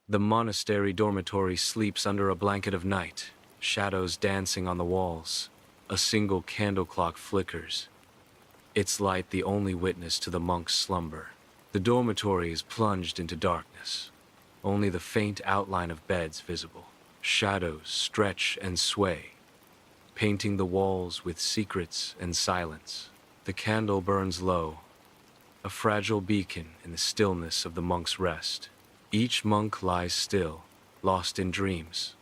The monastery dormitory sleeps under a blanket of night, shadows dancing on the walls. A single candle clock flickers, its light the only witness to the monk's slumber. The dormitory is plunged into darkness, only the faint outline of beds visible. Shadows stretch and sway, painting the walls with secrets and silence. The candle burns low, a fragile beacon in the stillness of the monk's rest. Each monk lies still, lost in dreams,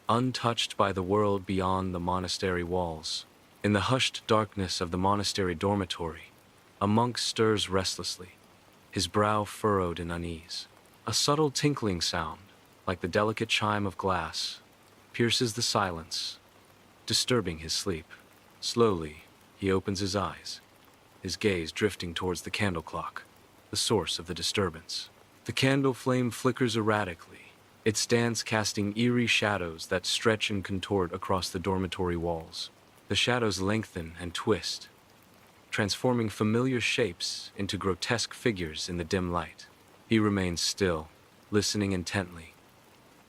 untouched by the world beyond the monastery walls. In the hushed darkness of the monastery dormitory, a monk stirs restlessly, his brow furrowed in unease. A subtle tinkling sound, like the delicate chime of glass, pierces the silence, disturbing his sleep. Slowly, he opens his eyes, his gaze drifting towards the candle clock, the source of the disturbance. The candle flame flickers erratically, its dance casting eerie shadows that stretch and contort across the dormitory walls. The shadows lengthen and twist, transforming familiar shapes into grotesque figures in the dim light. He remains still, listening intently,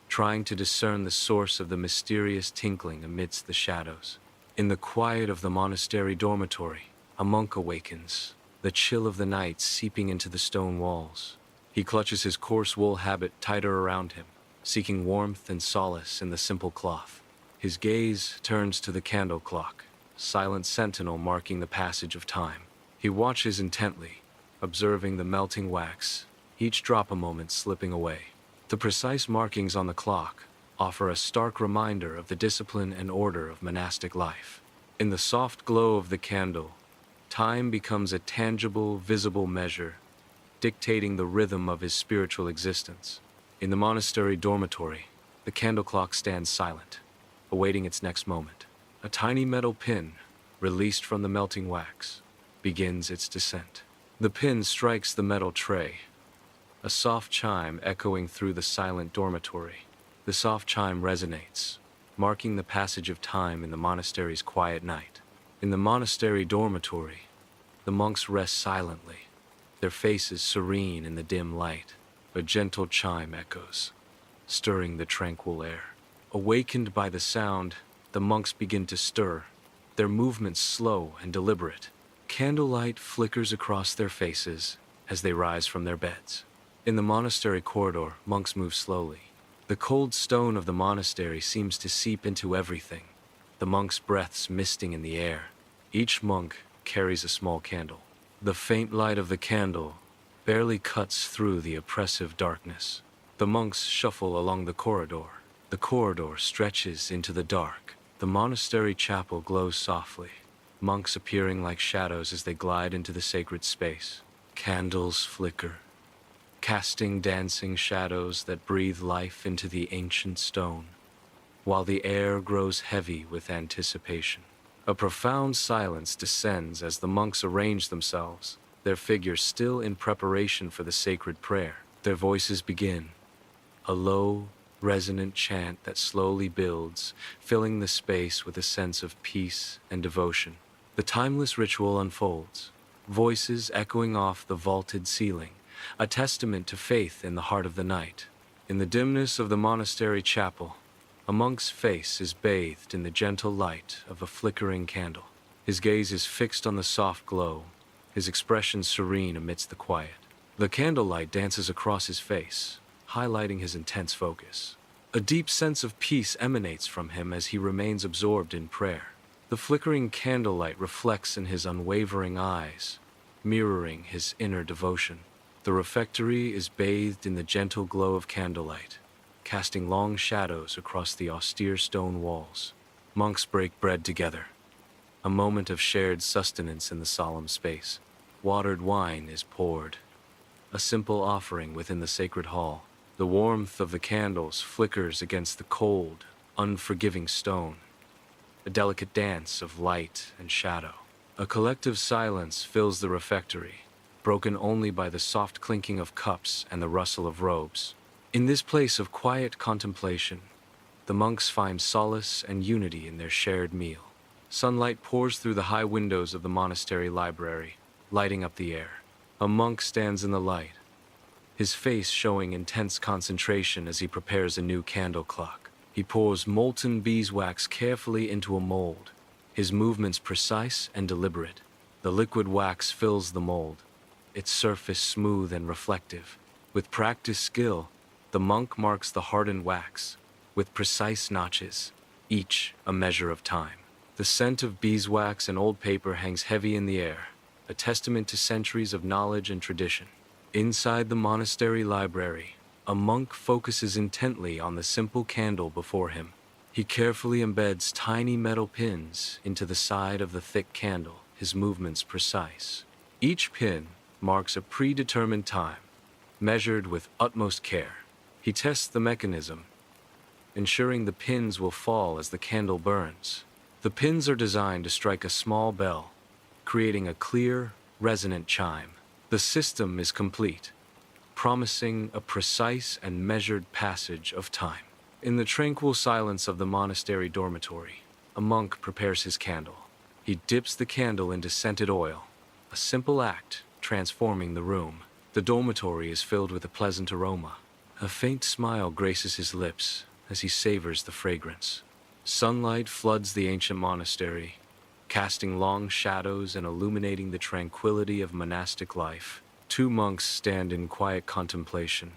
trying to discern the source of the mysterious tinkling amidst the shadows. In the quiet of the monastery dormitory, a monk awakens, the chill of the night seeping into the stone walls. He clutches his coarse wool habit tighter around him, seeking warmth and solace in the simple cloth. His gaze turns to the candle clock, silent sentinel marking the passage of time. He watches intently, observing the melting wax, each drop a moment slipping away. The precise markings on the clock offer a stark reminder of the discipline and order of monastic life. In the soft glow of the candle, time becomes a tangible, visible measure, dictating the rhythm of his spiritual existence. In the monastery dormitory, the candle clock stands silent, awaiting its next moment. A tiny metal pin, released from the melting wax, begins its descent. The pin strikes the metal tray, a soft chime echoing through the silent dormitory. The soft chime resonates, marking the passage of time in the monastery's quiet night. In the monastery dormitory, the monks rest silently, their faces serene in the dim light. A gentle chime echoes, stirring the tranquil air. Awakened by the sound, the monks begin to stir, their movements slow and deliberate. Candlelight flickers across their faces as they rise from their beds. In the monastery corridor, monks move slowly. The cold stone of the monastery seems to seep into everything, the monks' breaths misting in the air. Each monk carries a small candle. The faint light of the candle barely cuts through the oppressive darkness. The monks shuffle along the corridor. The corridor stretches into the dark. The monastery chapel glows softly, monks appearing like shadows as they glide into the sacred space. Candles flicker, casting dancing shadows that breathe life into the ancient stone, while the air grows heavy with anticipation. A profound silence descends as the monks arrange themselves, their figures still in preparation for the sacred prayer. Their voices begin, a low, resonant chant that slowly builds, filling the space with a sense of peace and devotion. The timeless ritual unfolds, voices echoing off the vaulted ceiling, a testament to faith in the heart of the night. In the dimness of the monastery chapel, a monk's face is bathed in the gentle light of a flickering candle. His gaze is fixed on the soft glow, his expression serene amidst the quiet. The candlelight dances across his face, highlighting his intense focus. A deep sense of peace emanates from him as he remains absorbed in prayer. The flickering candlelight reflects in his unwavering eyes, mirroring his inner devotion. The refectory is bathed in the gentle glow of candlelight, casting long shadows across the austere stone walls. Monks break bread together, a moment of shared sustenance in the solemn space. Watered wine is poured, a simple offering within the sacred hall. The warmth of the candles flickers against the cold, unforgiving stone, a delicate dance of light and shadow. A collective silence fills the refectory, broken only by the soft clinking of cups and the rustle of robes. In this place of quiet contemplation, the monks find solace and unity in their shared meal. Sunlight pours through the high windows of the monastery library, lighting up the air. A monk stands in the light, his face showing intense concentration as he prepares a new candle clock. He pours molten beeswax carefully into a mold, his movements precise and deliberate. The liquid wax fills the mold, its surface smooth and reflective. With practiced skill, the monk marks the hardened wax with precise notches, each a measure of time. The scent of beeswax and old paper hangs heavy in the air, a testament to centuries of knowledge and tradition. Inside the monastery library, a monk focuses intently on the simple candle before him. He carefully embeds tiny metal pins into the side of the thick candle, his movements precise. Each pin marks a predetermined time, measured with utmost care. He tests the mechanism, ensuring the pins will fall as the candle burns. The pins are designed to strike a small bell, creating a clear, resonant chime. The system is complete, promising a precise and measured passage of time. In the tranquil silence of the monastery dormitory, a monk prepares his candle. He dips the candle into scented oil, a simple act transforming the room. The dormitory is filled with a pleasant aroma. A faint smile graces his lips as he savors the fragrance. Sunlight floods the ancient monastery, casting long shadows and illuminating the tranquility of monastic life. Two monks stand in quiet contemplation,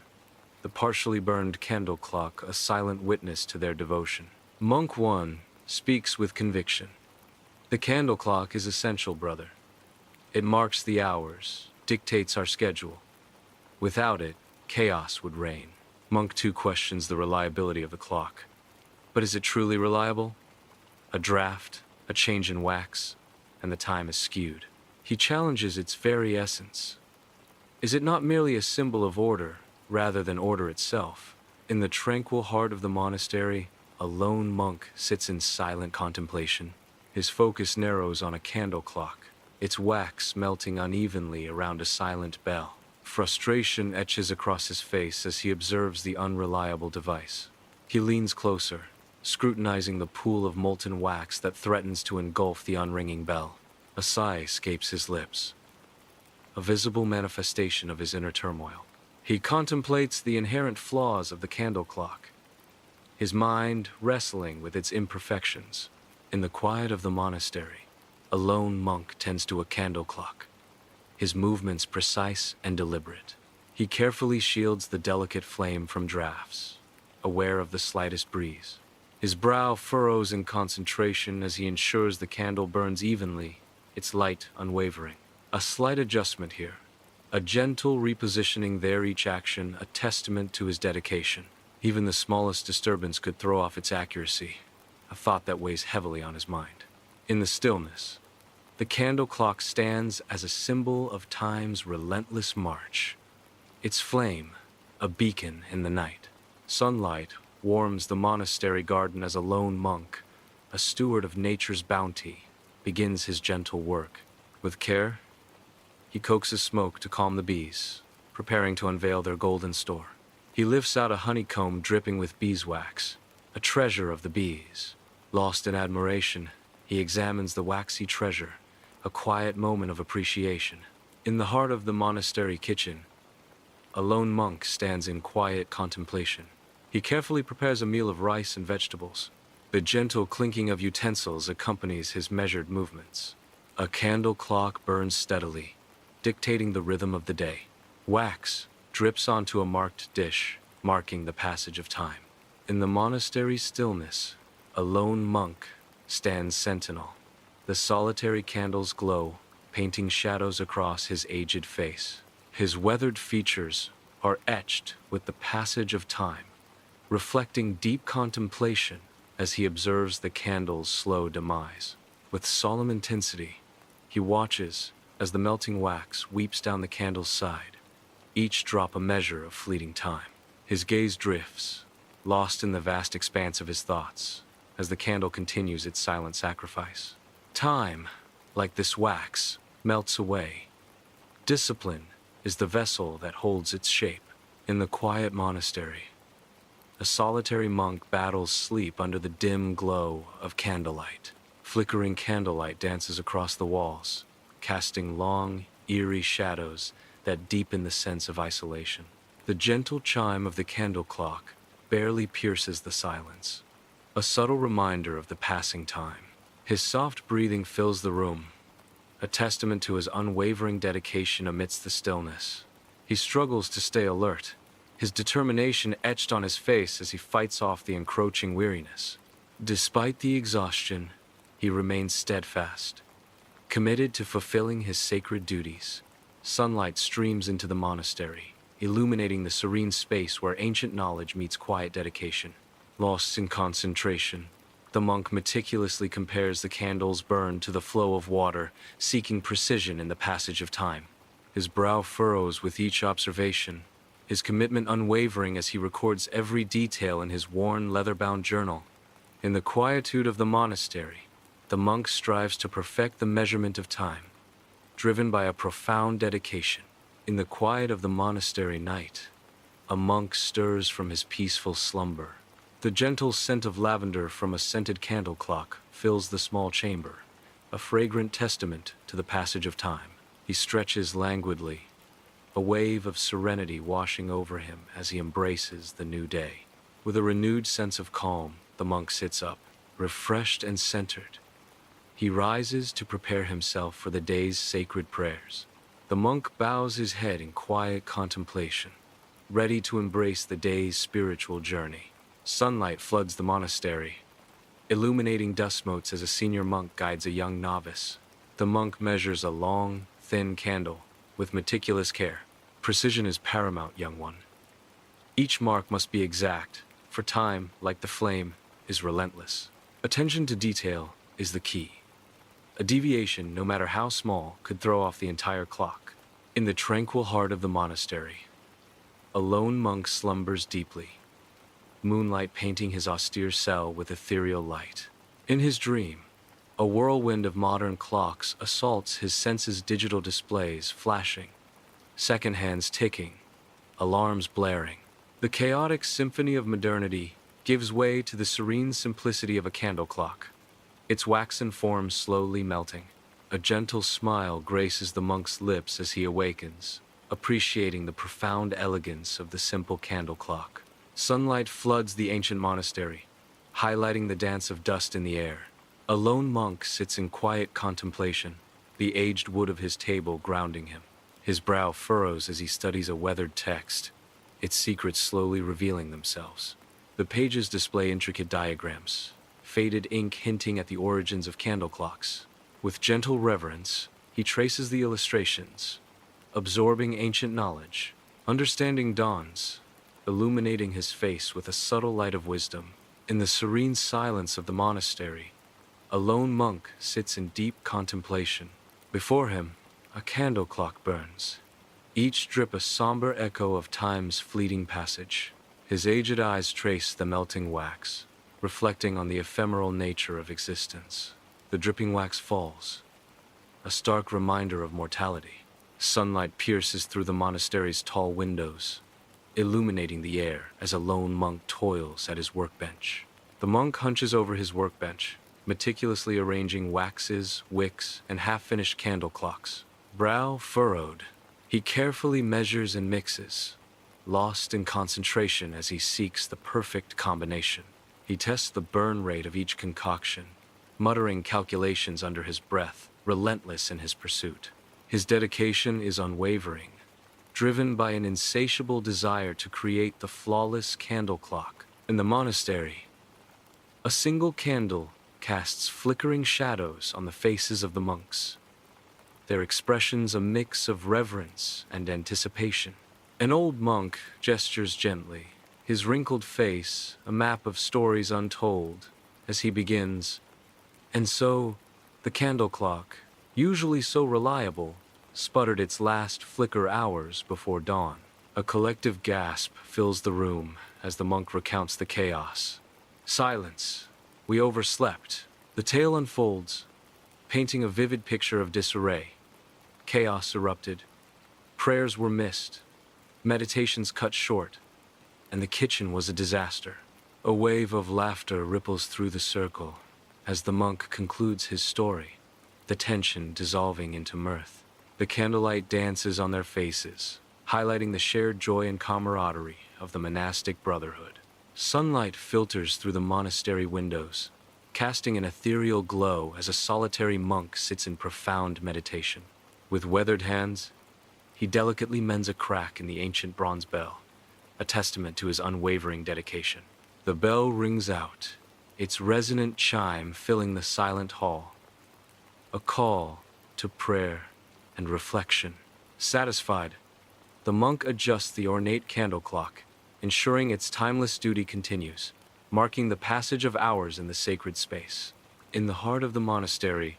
the partially burned candle clock a silent witness to their devotion. Monk 1 speaks with conviction. The candle clock is essential, brother. It marks the hours, dictates our schedule. Without it, chaos would reign. Monk 2 questions the reliability of the clock. But is it truly reliable? A draft, a change in wax, and the time is skewed. He challenges its very essence. Is it not merely a symbol of order, rather than order itself? In the tranquil heart of the monastery, a lone monk sits in silent contemplation. His focus narrows on a candle clock, its wax melting unevenly around a silent bell. Frustration etches across his face as he observes the unreliable device. He leans closer, scrutinizing the pool of molten wax that threatens to engulf the unringing bell. A sigh escapes his lips, a visible manifestation of his inner turmoil. He contemplates the inherent flaws of the candle clock, his mind wrestling with its imperfections. In the quiet of the monastery, a lone monk tends to a candle clock, his movements precise and deliberate. He carefully shields the delicate flame from drafts, aware of the slightest breeze. His brow furrows in concentration as he ensures the candle burns evenly, its light unwavering. A slight adjustment here, a gentle repositioning there, each action a testament to his dedication. Even the smallest disturbance could throw off its accuracy, a thought that weighs heavily on his mind. In the stillness, the candle clock stands as a symbol of time's relentless march. Its flame, a beacon in the night. Sunlight warms the monastery garden as a lone monk, a steward of nature's bounty, begins his gentle work. With care, he coaxes smoke to calm the bees, preparing to unveil their golden store. He lifts out a honeycomb dripping with beeswax, a treasure of the bees. Lost in admiration, he examines the waxy treasure, a quiet moment of appreciation. In the heart of the monastery kitchen, a lone monk stands in quiet contemplation. He carefully prepares a meal of rice and vegetables. The gentle clinking of utensils accompanies his measured movements. A candle clock burns steadily, dictating the rhythm of the day. Wax drips onto a marked dish, marking the passage of time. In the monastery's stillness, a lone monk stands sentinel. The solitary candles glow, painting shadows across his aged face. His weathered features are etched with the passage of time, reflecting deep contemplation as he observes the candle's slow demise. With solemn intensity, he watches as the melting wax weeps down the candle's side, each drop a measure of fleeting time. His gaze drifts, lost in the vast expanse of his thoughts, as the candle continues its silent sacrifice. Time, like this wax, melts away. Discipline is the vessel that holds its shape. In the quiet monastery, a solitary monk battles sleep under the dim glow of candlelight. Flickering candlelight dances across the walls, casting long, eerie shadows that deepen the sense of isolation. The gentle chime of the candle clock barely pierces the silence, a subtle reminder of the passing time. His soft breathing fills the room, a testament to his unwavering dedication amidst the stillness. He struggles to stay alert, his determination etched on his face as he fights off the encroaching weariness. Despite the exhaustion, he remains steadfast, committed to fulfilling his sacred duties. Sunlight streams into the monastery, illuminating the serene space where ancient knowledge meets quiet dedication. Lost in concentration, the monk meticulously compares the candles burned to the flow of water, seeking precision in the passage of time. His brow furrows with each observation, his commitment unwavering as he records every detail in his worn, leather-bound journal. In the quietude of the monastery, the monk strives to perfect the measurement of time, driven by a profound dedication. In the quiet of the monastery night, a monk stirs from his peaceful slumber. The gentle scent of lavender from a scented candle clock fills the small chamber, a fragrant testament to the passage of time. He stretches languidly, a wave of serenity washing over him as he embraces the new day. With a renewed sense of calm, the monk sits up, refreshed and centered. He rises to prepare himself for the day's sacred prayers. The monk bows his head in quiet contemplation, ready to embrace the day's spiritual journey. Sunlight floods the monastery, illuminating dust motes as a senior monk guides a young novice. The monk measures a long, thin candle with meticulous care. Precision is paramount, young one. Each mark must be exact, for time, like the flame, is relentless. Attention to detail is the key. A deviation, no matter how small, could throw off the entire clock. In the tranquil heart of the monastery, a lone monk slumbers deeply, moonlight painting his austere cell with ethereal light. In his dream, a whirlwind of modern clocks assaults his senses, digital displays flashing, second hands ticking, alarms blaring. The chaotic symphony of modernity gives way to the serene simplicity of a candle clock, its waxen form slowly melting. A gentle smile graces the monk's lips as he awakens, appreciating the profound elegance of the simple candle clock. Sunlight floods the ancient monastery, highlighting the dance of dust in the air. A lone monk sits in quiet contemplation, the aged wood of his table grounding him. His brow furrows as he studies a weathered text, its secrets slowly revealing themselves. The pages display intricate diagrams, faded ink hinting at the origins of candle clocks. With gentle reverence, he traces the illustrations, absorbing ancient knowledge. Understanding dawns, illuminating his face with a subtle light of wisdom. In the serene silence of the monastery, a lone monk sits in deep contemplation. Before him, a candle clock burns, each drip a somber echo of time's fleeting passage. His aged eyes trace the melting wax, reflecting on the ephemeral nature of existence. The dripping wax falls, a stark reminder of mortality. Sunlight pierces through the monastery's tall windows, illuminating the air as a lone monk toils at his workbench. The monk hunches over his workbench, meticulously arranging waxes, wicks, and half-finished candle clocks. Brow furrowed, he carefully measures and mixes, lost in concentration as he seeks the perfect combination. He tests the burn rate of each concoction, muttering calculations under his breath, relentless in his pursuit. His dedication is unwavering, driven by an insatiable desire to create the flawless candle clock. In the monastery, a single candle casts flickering shadows on the faces of the monks, their expressions a mix of reverence and anticipation. An old monk gestures gently, his wrinkled face a map of stories untold, as he begins. And so, the candle clock, usually so reliable, sputtered its last flicker hours before dawn. A collective gasp fills the room as the monk recounts the chaos. Silence. We overslept. The tale unfolds, painting a vivid picture of disarray. Chaos erupted. Prayers were missed. Meditations cut short. And the kitchen was a disaster. A wave of laughter ripples through the circle as the monk concludes his story, the tension dissolving into mirth. The candlelight dances on their faces, highlighting the shared joy and camaraderie of the monastic brotherhood. Sunlight filters through the monastery windows, casting an ethereal glow as a solitary monk sits in profound meditation. With weathered hands, he delicately mends a crack in the ancient bronze bell, a testament to his unwavering dedication. The bell rings out, its resonant chime filling the silent hall, a call to prayer and reflection. Satisfied, the monk adjusts the ornate candle clock, ensuring its timeless duty continues, marking the passage of hours in the sacred space. In the heart of the monastery,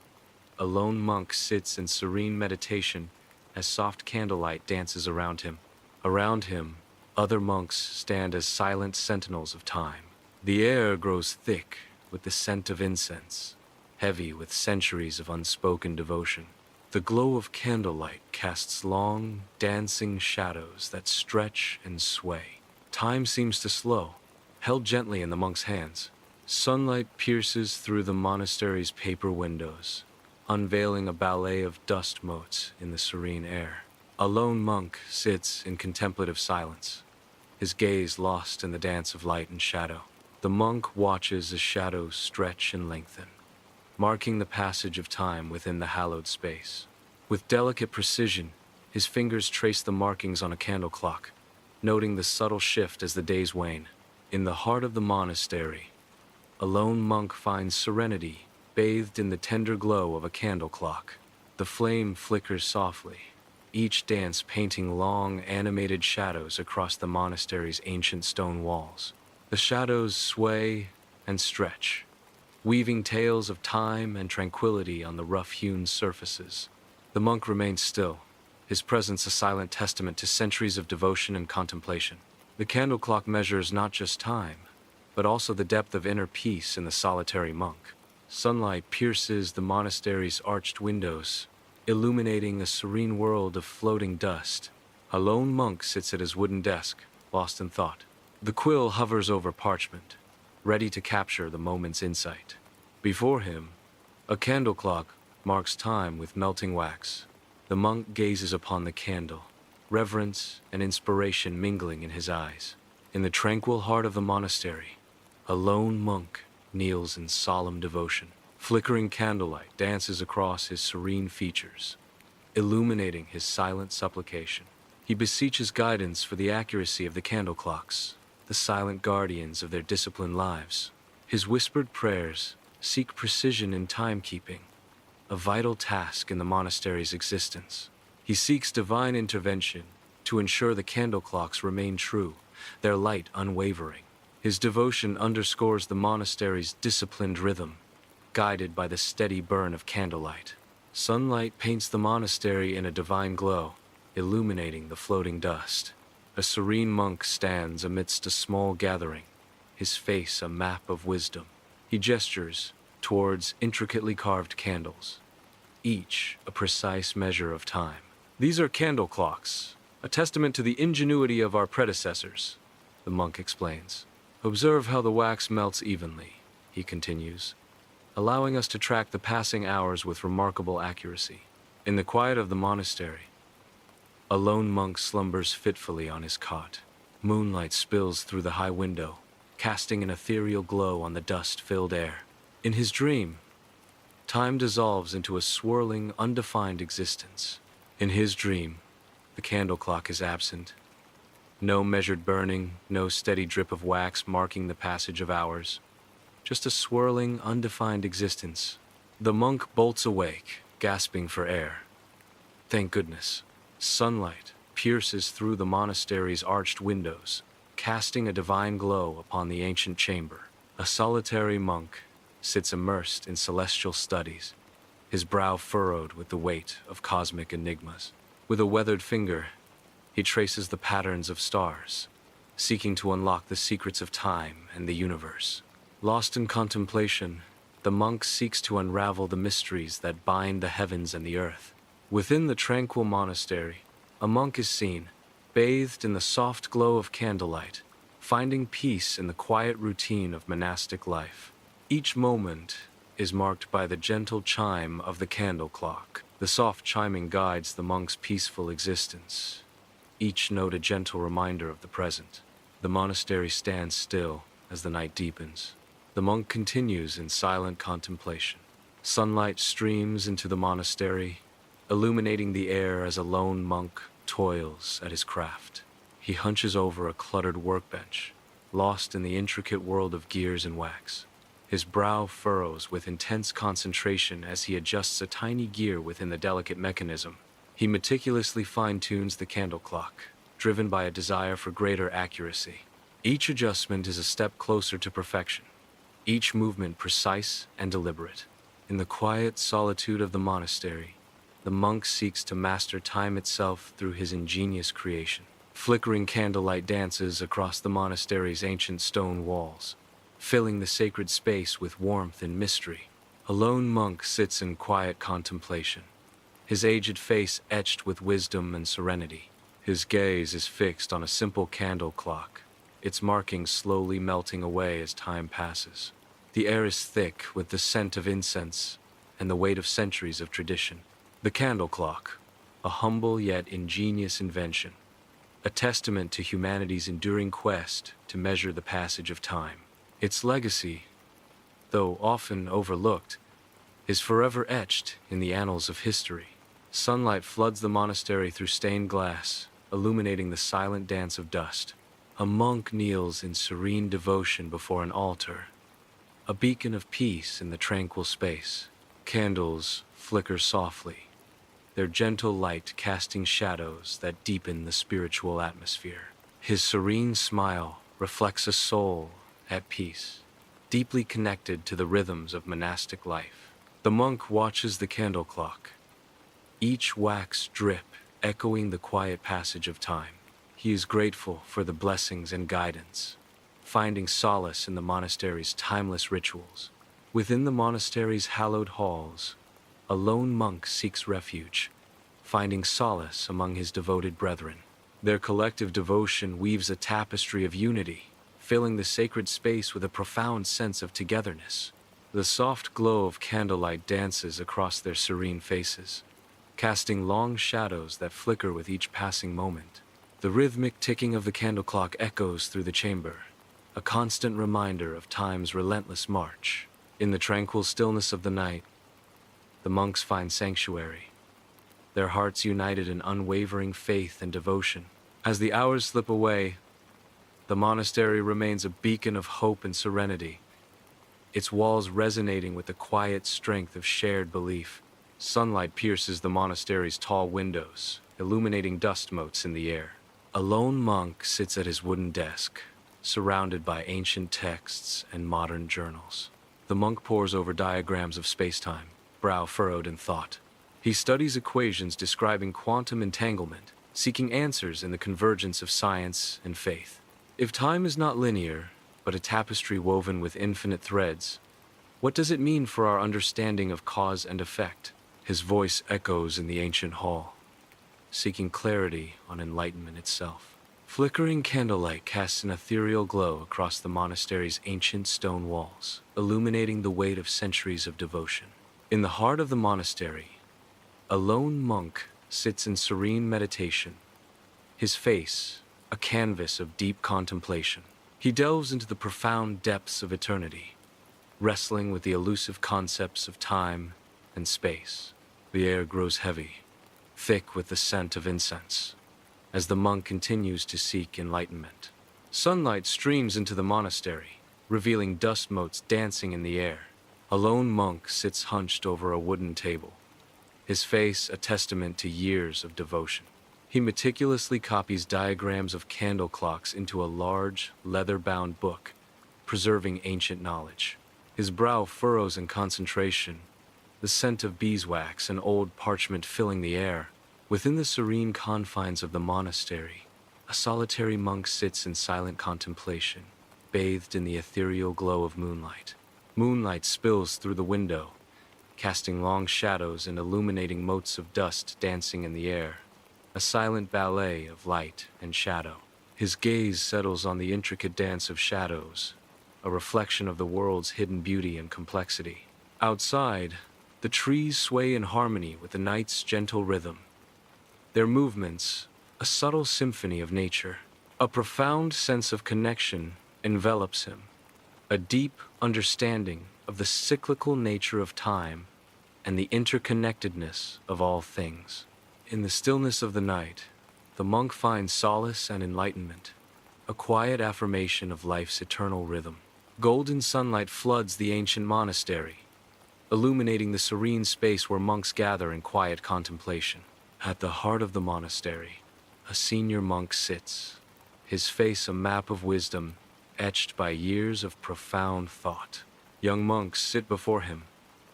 a lone monk sits in serene meditation as soft candlelight dances around him. Around him, other monks stand as silent sentinels of time. The air grows thick with the scent of incense, heavy with centuries of unspoken devotion. The glow of candlelight casts long, dancing shadows that stretch and sway. Time seems to slow, held gently in the monk's hands. Sunlight pierces through the monastery's paper windows, unveiling a ballet of dust motes in the serene air. A lone monk sits in contemplative silence, his gaze lost in the dance of light and shadow. The monk watches as shadows stretch and lengthen, marking the passage of time within the hallowed space. With delicate precision, his fingers trace the markings on a candle clock, noting the subtle shift as the days wane. In the heart of the monastery, a lone monk finds serenity bathed in the tender glow of a candle clock. The flame flickers softly, each dance painting long, animated shadows across the monastery's ancient stone walls. The shadows sway and stretch, weaving tales of time and tranquility on the rough-hewn surfaces. The monk remains still, his presence a silent testament to centuries of devotion and contemplation. The candle clock measures not just time, but also the depth of inner peace in the solitary monk. Sunlight pierces the monastery's arched windows, illuminating a serene world of floating dust. A lone monk sits at his wooden desk, lost in thought. The quill hovers over parchment, ready to capture the moment's insight. Before him, a candle clock marks time with melting wax. The monk gazes upon the candle, reverence and inspiration mingling in his eyes. In the tranquil heart of the monastery, a lone monk kneels in solemn devotion. Flickering candlelight dances across his serene features, illuminating his silent supplication. He beseeches guidance for the accuracy of the candle clocks, the silent guardians of their disciplined lives. His whispered prayers seek precision in timekeeping, a vital task in the monastery's existence. He seeks divine intervention to ensure the candle clocks remain true, their light unwavering. His devotion underscores the monastery's disciplined rhythm, guided by the steady burn of candlelight. Sunlight paints the monastery in a divine glow, illuminating the floating dust. A serene monk stands amidst a small gathering, his face a map of wisdom. He gestures towards intricately carved candles, each a precise measure of time. These are candle clocks, a testament to the ingenuity of our predecessors, the monk explains. Observe how the wax melts evenly, he continues, allowing us to track the passing hours with remarkable accuracy. In the quiet of the monastery, a lone monk slumbers fitfully on his cot. Moonlight spills through the high window, casting an ethereal glow on the dust-filled air. In his dream, time dissolves into a swirling, undefined existence. In his dream, the candle clock is absent. No measured burning, no steady drip of wax marking the passage of hours. Just a swirling, undefined existence. The monk bolts awake, gasping for air. Thank goodness. Sunlight pierces through the monastery's arched windows, casting a divine glow upon the ancient chamber. A solitary monk sits immersed in celestial studies, his brow furrowed with the weight of cosmic enigmas. With a weathered finger, he traces the patterns of stars, seeking to unlock the secrets of time and the universe. Lost in contemplation, the monk seeks to unravel the mysteries that bind the heavens and the earth. Within the tranquil monastery, a monk is seen, bathed in the soft glow of candlelight, finding peace in the quiet routine of monastic life. Each moment is marked by the gentle chime of the candle clock. The soft chiming guides the monk's peaceful existence, each note a gentle reminder of the present. The monastery stands still as the night deepens. The monk continues in silent contemplation. Sunlight streams into the monastery, illuminating the air as a lone monk toils at his craft. He hunches over a cluttered workbench, lost in the intricate world of gears and wax. His brow furrows with intense concentration as he adjusts a tiny gear within the delicate mechanism. He meticulously fine-tunes the candle clock, driven by a desire for greater accuracy. Each adjustment is a step closer to perfection, each movement precise and deliberate. In the quiet solitude of the monastery, the monk seeks to master time itself through his ingenious creation. Flickering candlelight dances across the monastery's ancient stone walls, filling the sacred space with warmth and mystery. A lone monk sits in quiet contemplation, his aged face etched with wisdom and serenity. His gaze is fixed on a simple candle clock, its markings slowly melting away as time passes. The air is thick with the scent of incense and the weight of centuries of tradition. The candle clock, a humble yet ingenious invention, a testament to humanity's enduring quest to measure the passage of time. Its legacy, though often overlooked, is forever etched in the annals of history. Sunlight floods the monastery through stained glass, illuminating the silent dance of dust. A monk kneels in serene devotion before an altar, a beacon of peace in the tranquil space. Candles flicker softly, their gentle light casting shadows that deepen the spiritual atmosphere. His serene smile reflects a soul at peace, deeply connected to the rhythms of monastic life. The monk watches the candle clock, each wax drip echoing the quiet passage of time. He is grateful for the blessings and guidance, finding solace in the monastery's timeless rituals. Within the monastery's hallowed halls, a lone monk seeks refuge, finding solace among his devoted brethren. Their collective devotion weaves a tapestry of unity, filling the sacred space with a profound sense of togetherness. The soft glow of candlelight dances across their serene faces, casting long shadows that flicker with each passing moment. The rhythmic ticking of the candle clock echoes through the chamber, a constant reminder of time's relentless march. In the tranquil stillness of the night, the monks find sanctuary, their hearts united in unwavering faith and devotion. As the hours slip away, the monastery remains a beacon of hope and serenity, its walls resonating with the quiet strength of shared belief. Sunlight pierces the monastery's tall windows, illuminating dust motes in the air. A lone monk sits at his wooden desk, surrounded by ancient texts and modern journals. The monk pores over diagrams of space-time, brow furrowed in thought. He studies equations describing quantum entanglement, seeking answers in the convergence of science and faith. If time is not linear, but a tapestry woven with infinite threads, what does it mean for our understanding of cause and effect? His voice echoes in the ancient hall, seeking clarity on enlightenment itself. Flickering candlelight casts an ethereal glow across the monastery's ancient stone walls, illuminating the weight of centuries of devotion. In the heart of the monastery, a lone monk sits in serene meditation, his face a canvas of deep contemplation. He delves into the profound depths of eternity, wrestling with the elusive concepts of time and space. The air grows heavy, thick with the scent of incense, as the monk continues to seek enlightenment. Sunlight streams into the monastery, revealing dust motes dancing in the air. A lone monk sits hunched over a wooden table, his face a testament to years of devotion. He meticulously copies diagrams of candle clocks into a large, leather-bound book, preserving ancient knowledge. His brow furrows in concentration, the scent of beeswax and old parchment filling the air. Within the serene confines of the monastery, a solitary monk sits in silent contemplation, bathed in the ethereal glow of moonlight. Moonlight spills through the window, casting long shadows and illuminating motes of dust dancing in the air, a silent ballet of light and shadow. His gaze settles on the intricate dance of shadows, a reflection of the world's hidden beauty and complexity. Outside, the trees sway in harmony with the night's gentle rhythm, their movements a subtle symphony of nature. A profound sense of connection envelops him, a deep understanding of the cyclical nature of time and the interconnectedness of all things. In the stillness of the night, the monk finds solace and enlightenment, a quiet affirmation of life's eternal rhythm. Golden sunlight floods the ancient monastery, illuminating the serene space where monks gather in quiet contemplation. At the heart of the monastery, a senior monk sits, his face a map of wisdom etched by years of profound thought. Young monks sit before him,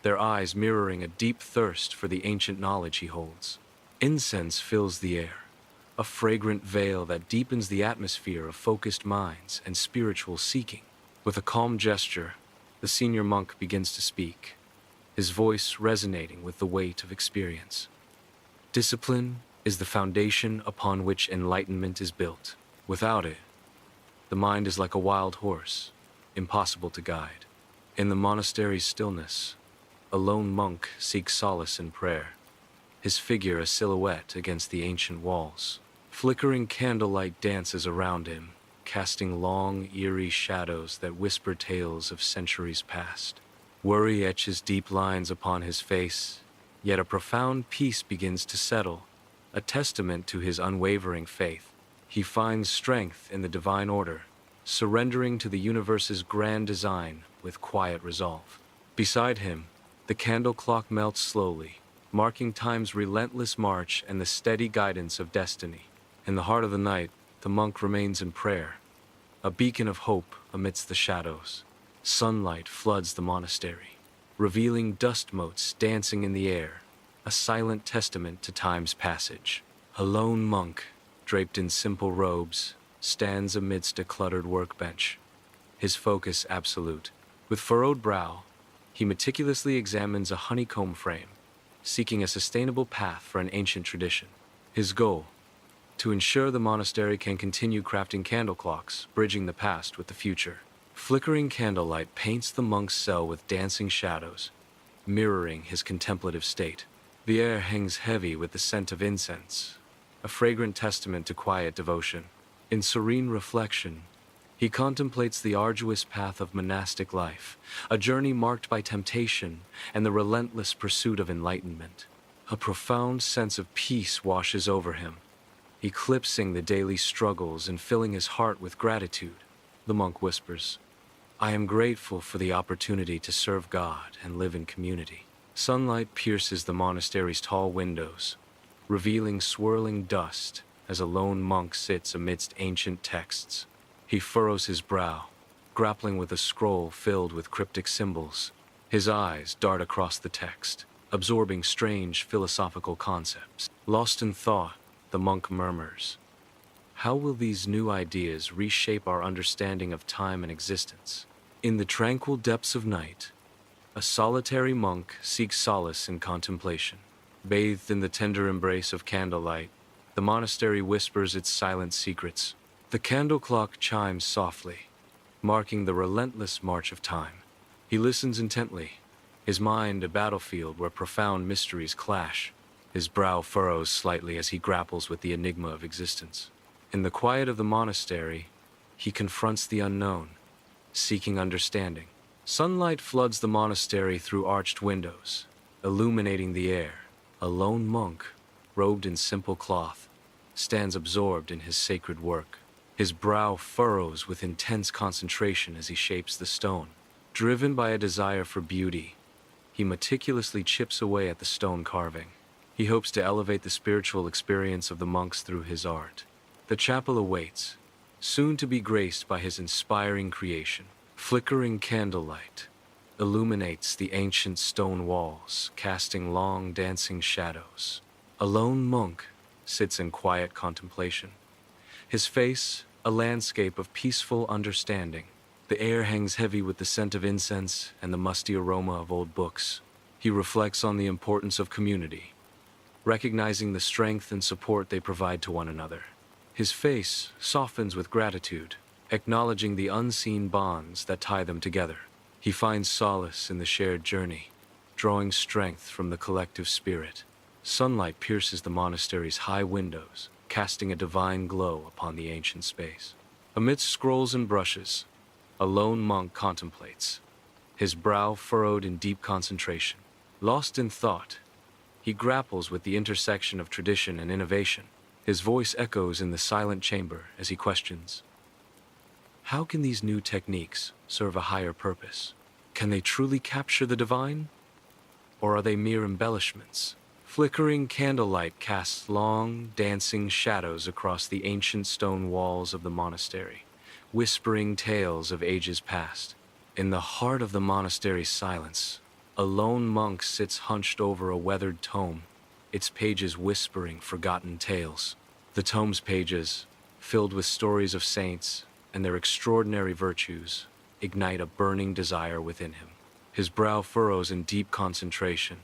their eyes mirroring a deep thirst for the ancient knowledge he holds. Incense fills the air, a fragrant veil that deepens the atmosphere of focused minds and spiritual seeking. With a calm gesture, the senior monk begins to speak, his voice resonating with the weight of experience. Discipline is the foundation upon which enlightenment is built. Without it, the mind is like a wild horse, impossible to guide. In the monastery's stillness, a lone monk seeks solace in prayer, his figure a silhouette against the ancient walls. Flickering candlelight dances around him, casting long, eerie shadows that whisper tales of centuries past. Worry etches deep lines upon his face, yet a profound peace begins to settle, a testament to his unwavering faith. He finds strength in the divine order, surrendering to the universe's grand design with quiet resolve. Beside him, the candle clock melts slowly, marking time's relentless march and the steady guidance of destiny. In the heart of the night, the monk remains in prayer, a beacon of hope amidst the shadows. Sunlight floods the monastery, revealing dust motes dancing in the air, a silent testament to time's passage. A lone monk, draped in simple robes, stands amidst a cluttered workbench, his focus absolute. With furrowed brow, he meticulously examines a honeycomb frame, seeking a sustainable path for an ancient tradition. His goal: to ensure the monastery can continue crafting candle clocks, bridging the past with the future. Flickering candlelight paints the monk's cell with dancing shadows, mirroring his contemplative state. The air hangs heavy with the scent of incense, a fragrant testament to quiet devotion. In serene reflection, he contemplates the arduous path of monastic life, a journey marked by temptation and the relentless pursuit of enlightenment. A profound sense of peace washes over him, eclipsing the daily struggles and filling his heart with gratitude. The monk whispers, "I am grateful for the opportunity to serve God and live in community." Sunlight pierces the monastery's tall windows, revealing swirling dust as a lone monk sits amidst ancient texts. He furrows his brow, grappling with a scroll filled with cryptic symbols. His eyes dart across the text, absorbing strange philosophical concepts. Lost in thought, the monk murmurs, "How will these new ideas reshape our understanding of time and existence?" In the tranquil depths of night, a solitary monk seeks solace in contemplation. Bathed in the tender embrace of candlelight, the monastery whispers its silent secrets. The candle clock chimes softly, marking the relentless march of time. He listens intently, his mind a battlefield where profound mysteries clash. His brow furrows slightly as he grapples with the enigma of existence. In the quiet of the monastery, he confronts the unknown, seeking understanding. Sunlight floods the monastery through arched windows, illuminating the air. A lone monk, robed in simple cloth, stands absorbed in his sacred work. His brow furrows with intense concentration as he shapes the stone. Driven by a desire for beauty, he meticulously chips away at the stone carving. He hopes to elevate the spiritual experience of the monks through his art. The chapel awaits, soon to be graced by his inspiring creation. Flickering candlelight illuminates the ancient stone walls, casting long dancing shadows. A lone monk sits in quiet contemplation, his face a landscape of peaceful understanding. The air hangs heavy with the scent of incense and the musty aroma of old books. He reflects on the importance of community, recognizing the strength and support they provide to one another. His face softens with gratitude, acknowledging the unseen bonds that tie them together. He finds solace in the shared journey, drawing strength from the collective spirit. Sunlight pierces the monastery's high windows, casting a divine glow upon the ancient space. Amidst scrolls and brushes, a lone monk contemplates, his brow furrowed in deep concentration. Lost in thought, he grapples with the intersection of tradition and innovation. His voice echoes in the silent chamber as he questions, how can these new techniques serve a higher purpose? Can they truly capture the divine? Or are they mere embellishments? Flickering candlelight casts long, dancing shadows across the ancient stone walls of the monastery, whispering tales of ages past. In the heart of the monastery's silence, a lone monk sits hunched over a weathered tome, its pages whispering forgotten tales. The tome's pages, filled with stories of saints and their extraordinary virtues, ignite a burning desire within him. His brow furrows in deep concentration,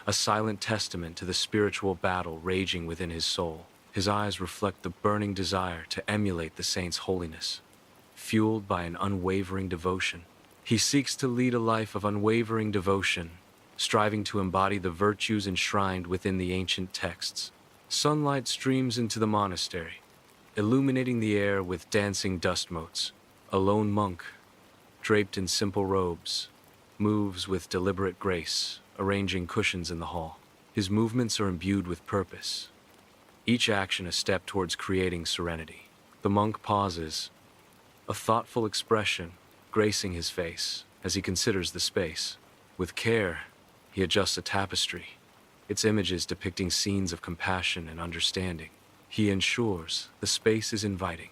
a silent testament to the spiritual battle raging within his soul. His eyes reflect the burning desire to emulate the saint's holiness. Fueled by an unwavering devotion, he seeks to lead a life of unwavering devotion, striving to embody the virtues enshrined within the ancient texts. Sunlight streams into the monastery, illuminating the air with dancing dust motes. A lone monk, draped in simple robes, moves with deliberate grace, arranging cushions in the hall. His movements are imbued with purpose, each action a step towards creating serenity. The monk pauses, a thoughtful expression gracing his face as he considers the space. With care, he adjusts a tapestry, its images depicting scenes of compassion and understanding. He ensures the space is inviting,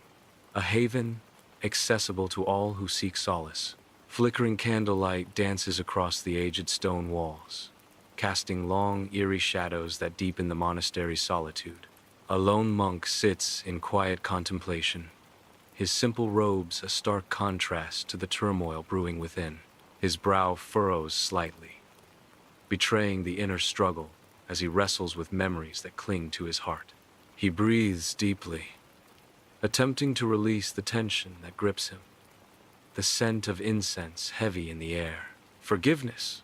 a haven accessible to all who seek solace. Flickering candlelight dances across the aged stone walls, casting long, eerie shadows that deepen the monastery's solitude. A lone monk sits in quiet contemplation, his simple robes a stark contrast to the turmoil brewing within. His brow furrows slightly, betraying the inner struggle as he wrestles with memories that cling to his heart. He breathes deeply, attempting to release the tension that grips him. The scent of incense heavy in the air. Forgiveness,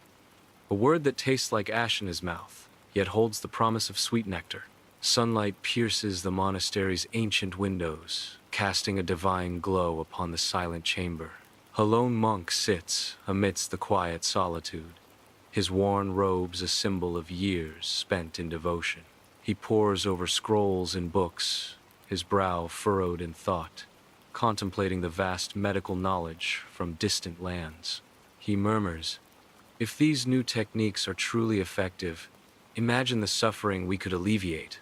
a word that tastes like ash in his mouth, yet holds the promise of sweet nectar. Sunlight pierces the monastery's ancient windows, casting a divine glow upon the silent chamber. A lone monk sits amidst the quiet solitude, his worn robes a symbol of years spent in devotion. He pores over scrolls and books, his brow furrowed in thought, contemplating the vast medical knowledge from distant lands. He murmurs, if these new techniques are truly effective, imagine the suffering we could alleviate,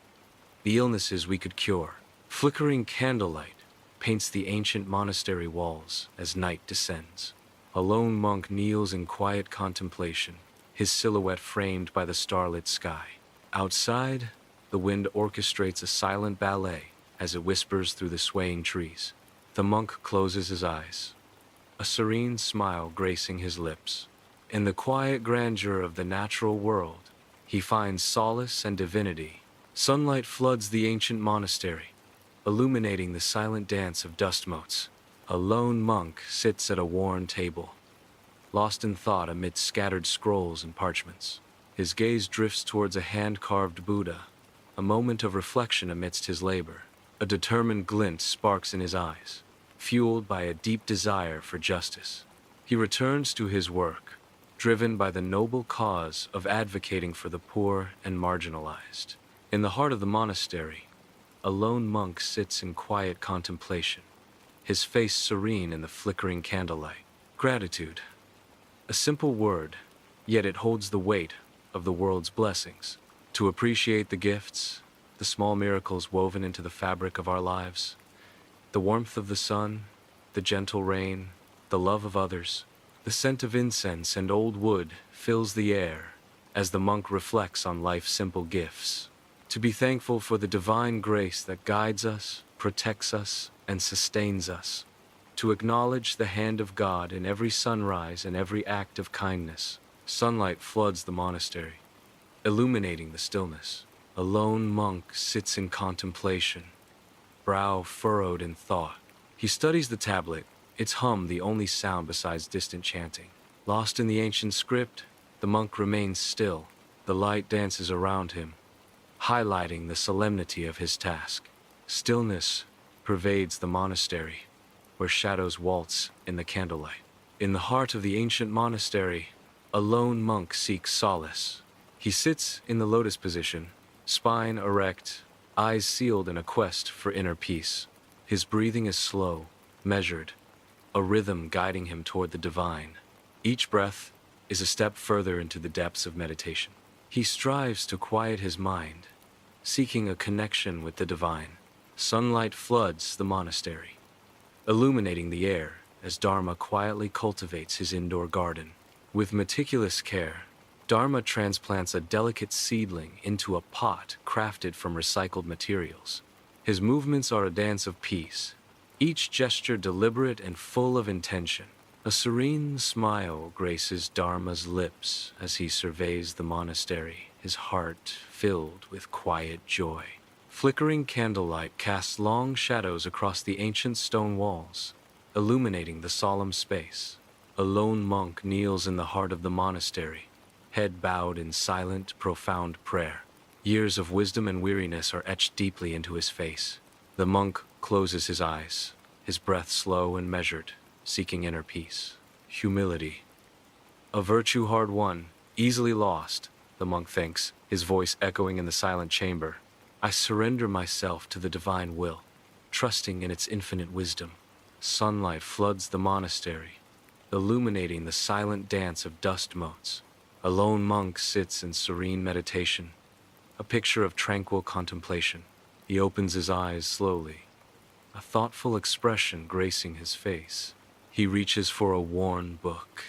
the illnesses we could cure. Flickering candlelight paints the ancient monastery walls as night descends. A lone monk kneels in quiet contemplation, his silhouette framed by the starlit sky. Outside, the wind orchestrates a silent ballet as it whispers through the swaying trees. The monk closes his eyes, a serene smile gracing his lips. In the quiet grandeur of the natural world, he finds solace and divinity. Sunlight floods the ancient monastery, illuminating the silent dance of dust motes. A lone monk sits at a worn table, lost in thought amidst scattered scrolls and parchments. His gaze drifts towards a hand-carved Buddha, a moment of reflection amidst his labor. A determined glint sparks in his eyes, fueled by a deep desire for justice. He returns to his work, driven by the noble cause of advocating for the poor and marginalized. In the heart of the monastery, a lone monk sits in quiet contemplation, his face serene in the flickering candlelight. Gratitude, a simple word, yet it holds the weight of the world's blessings. To appreciate the gifts, the small miracles woven into the fabric of our lives, the warmth of the sun, the gentle rain, the love of others, the scent of incense and old wood fills the air as the monk reflects on life's simple gifts. To be thankful for the divine grace that guides us, protects us, and sustains us. To acknowledge the hand of God in every sunrise and every act of kindness. Sunlight floods the monastery, illuminating the stillness. A lone monk sits in contemplation, brow furrowed in thought. He studies the tablet, its hum the only sound besides distant chanting. Lost in the ancient script, the monk remains still. The light dances around him, highlighting the solemnity of his task. Stillness pervades the monastery, where shadows waltz in the candlelight. In the heart of the ancient monastery, a lone monk seeks solace. He sits in the lotus position, spine erect, eyes sealed in a quest for inner peace. His breathing is slow, measured, a rhythm guiding him toward the divine. Each breath is a step further into the depths of meditation. He strives to quiet his mind, seeking a connection with the divine. Sunlight floods the monastery, illuminating the air as Dharma quietly cultivates his indoor garden. With meticulous care, Dharma transplants a delicate seedling into a pot crafted from recycled materials. His movements are a dance of peace, each gesture deliberate and full of intention. A serene smile graces Dharma's lips as he surveys the monastery, his heart filled with quiet joy. Flickering candlelight casts long shadows across the ancient stone walls, illuminating the solemn space. A lone monk kneels in the heart of the monastery, head bowed in silent, profound prayer. Years of wisdom and weariness are etched deeply into his face. The monk closes his eyes, his breath slow and measured, seeking inner peace. Humility, a virtue hard won, easily lost, the monk thinks, his voice echoing in the silent chamber. I surrender myself to the divine will, trusting in its infinite wisdom. Sunlight floods the monastery, illuminating the silent dance of dust motes. A lone monk sits in serene meditation, a picture of tranquil contemplation. He opens his eyes slowly, a thoughtful expression gracing his face. He reaches for a worn book,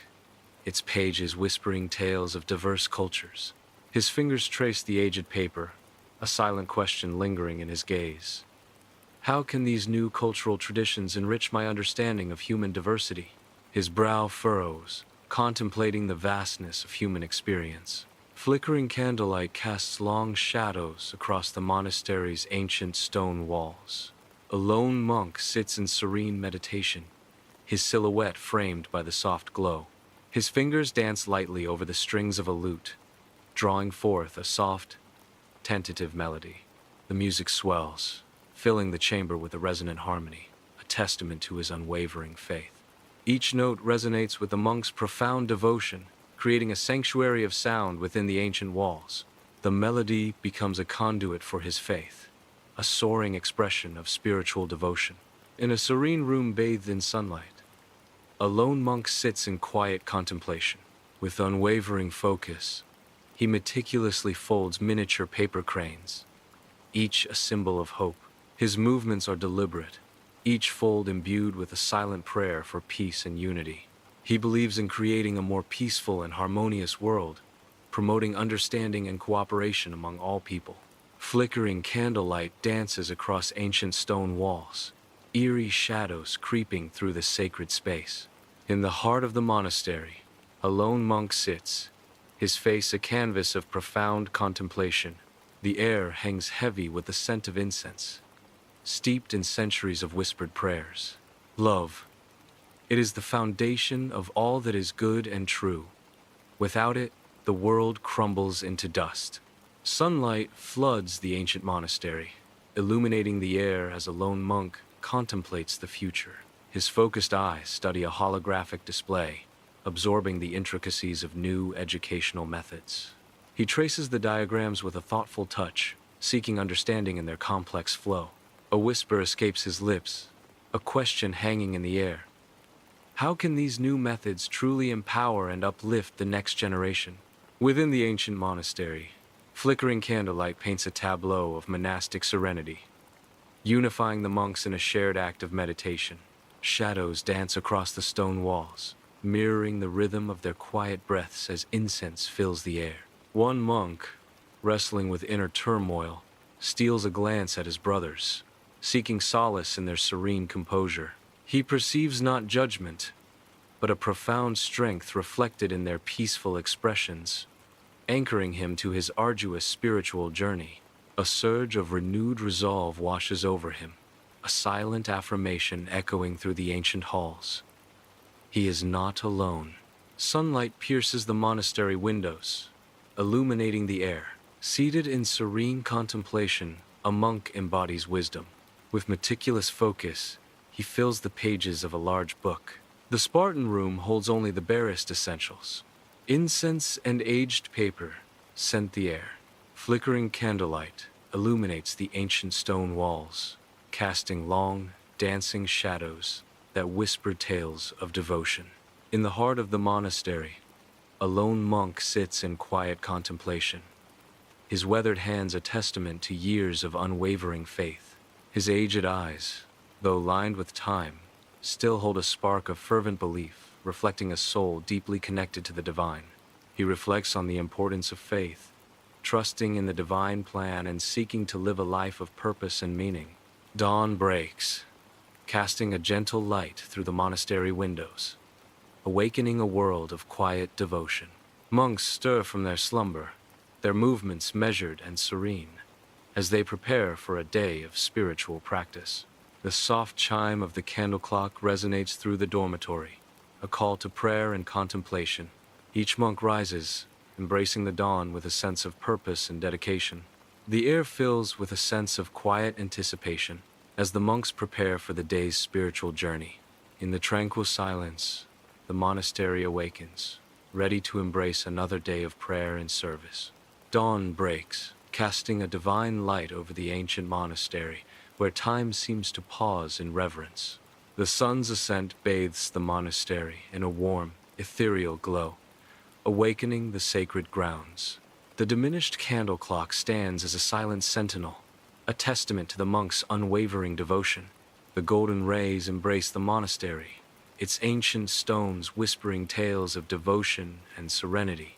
its pages whispering tales of diverse cultures. His fingers trace the aged paper, a silent question lingering in his gaze. How can these new cultural traditions enrich my understanding of human diversity? His brow furrows, contemplating the vastness of human experience. Flickering candlelight casts long shadows across the monastery's ancient stone walls. A lone monk sits in serene meditation, his silhouette framed by the soft glow. His fingers dance lightly over the strings of a lute, drawing forth a soft, tentative melody. The music swells, filling the chamber with a resonant harmony, a testament to his unwavering faith. Each note resonates with the monk's profound devotion, creating a sanctuary of sound within the ancient walls. The melody becomes a conduit for his faith, a soaring expression of spiritual devotion. In a serene room bathed in sunlight, a lone monk sits in quiet contemplation. With unwavering focus, he meticulously folds miniature paper cranes, each a symbol of hope. His movements are deliberate, each fold imbued with a silent prayer for peace and unity. He believes in creating a more peaceful and harmonious world, promoting understanding and cooperation among all people. Flickering candlelight dances across ancient stone walls, eerie shadows creeping through the sacred space. In the heart of the monastery, a lone monk sits, his face a canvas of profound contemplation. The air hangs heavy with the scent of incense, steeped in centuries of whispered prayers. Love. It is the foundation of all that is good and true. Without it, the world crumbles into dust. Sunlight floods the ancient monastery, illuminating the air as a lone monk contemplates the future. His focused eyes study a holographic display, absorbing the intricacies of new educational methods. He traces the diagrams with a thoughtful touch, seeking understanding in their complex flow. A whisper escapes his lips, a question hanging in the air. How can these new methods truly empower and uplift the next generation? Within the ancient monastery, flickering candlelight paints a tableau of monastic serenity, unifying the monks in a shared act of meditation. Shadows dance across the stone walls, mirroring the rhythm of their quiet breaths as incense fills the air. One monk, wrestling with inner turmoil, steals a glance at his brothers, seeking solace in their serene composure. He perceives not judgment, but a profound strength reflected in their peaceful expressions, anchoring him to his arduous spiritual journey. A surge of renewed resolve washes over him, a silent affirmation echoing through the ancient halls. He is not alone. Sunlight pierces the monastery windows, illuminating the air. Seated in serene contemplation, a monk embodies wisdom. With meticulous focus, he fills the pages of a large book. The Spartan room holds only the barest essentials. Incense and aged paper scent the air. Flickering candlelight illuminates the ancient stone walls, casting long, dancing shadows that whisper tales of devotion. In the heart of the monastery, a lone monk sits in quiet contemplation, his weathered hands a testament to years of unwavering faith. His aged eyes, though lined with time, still hold a spark of fervent belief, reflecting a soul deeply connected to the divine. He reflects on the importance of faith, trusting in the divine plan and seeking to live a life of purpose and meaning. Dawn breaks, casting a gentle light through the monastery windows, awakening a world of quiet devotion. Monks stir from their slumber, their movements measured and serene, as they prepare for a day of spiritual practice. The soft chime of the candle clock resonates through the dormitory, a call to prayer and contemplation. Each monk rises, embracing the dawn with a sense of purpose and dedication. The air fills with a sense of quiet anticipation as the monks prepare for the day's spiritual journey. In the tranquil silence, the monastery awakens, ready to embrace another day of prayer and service. Dawn breaks, casting a divine light over the ancient monastery, where time seems to pause in reverence. The sun's ascent bathes the monastery in a warm, ethereal glow, awakening the sacred grounds. The diminished candle clock stands as a silent sentinel, a testament to the monks' unwavering devotion. The golden rays embrace the monastery, its ancient stones whispering tales of devotion and serenity.